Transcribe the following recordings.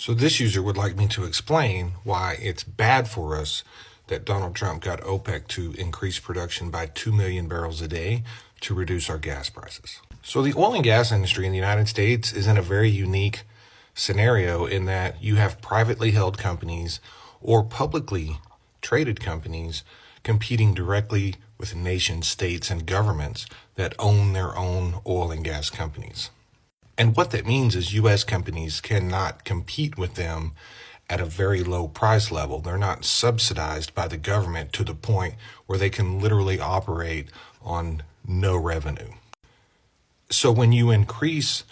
So this user would like me to explain why it's bad for us that Donald Trump got OPEC to increase production by 2 million barrels a day to reduce our gas prices. So the oil and gas industry in the United States is in a very unique scenario in that you have privately held companies or publicly traded companies competing directly with nations, states, and governments that own their own oil and gas companies. And what that means is U.S. companies cannot compete with them at a very low price level. They're not subsidized by the government to the point where they can literally operate on no revenue. So when you increase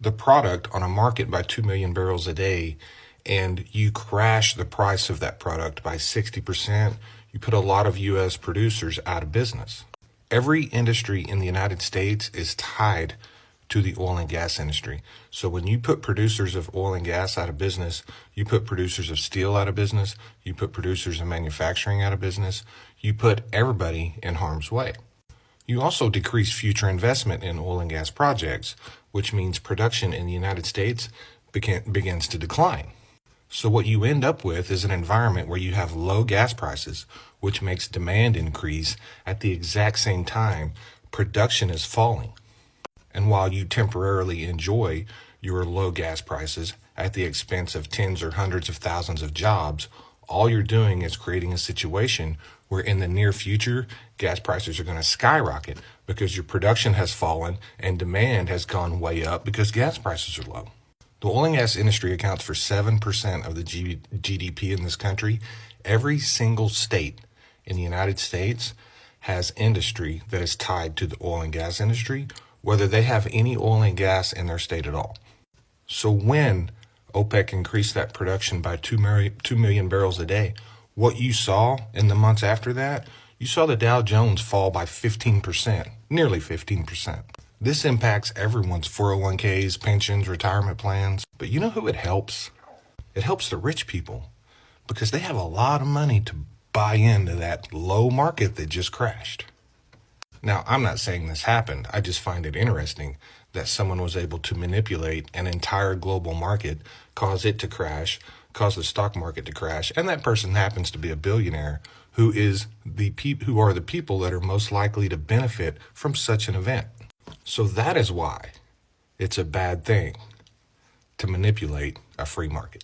the product on a market by 2 million barrels a day and you crash the price of that product by 60%, you put a lot of U.S. producers out of business. Every industry in the United States is tied to the oil and gas industry. So when you put producers of oil and gas out of business, you put producers of steel out of business, you put producers of manufacturing out of business, you put everybody in harm's way. You also decrease future investment in oil and gas projects, which means production in the United States begins to decline. So what you end up with is an environment where you have low gas prices, which makes demand increase at the exact same time production is falling. And while you temporarily enjoy your low gas prices at the expense of tens or hundreds of thousands of jobs, all you're doing is creating a situation where in the near future, gas prices are going to skyrocket because your production has fallen and demand has gone way up because gas prices are low. The oil and gas industry accounts for 7% of the GDP in this country. Every single state in the United States has industry that is tied to the oil and gas industry, whether they have any oil and gas in their state at all. So when OPEC increased that production by 2 million barrels a day, what you saw in the months after that, you saw the Dow Jones fall by 15%, nearly 15%. This impacts everyone's 401ks, pensions, retirement plans. But you know who it helps? It helps the rich people because they have a lot of money to buy into that low market that just crashed. Now, I'm not saying this happened. I just find it interesting that someone was able to manipulate an entire global market, cause it to crash, cause the stock market to crash, and that person happens to be a billionaire who are the people that are most likely to benefit from such an event. So that is why it's a bad thing to manipulate a free market.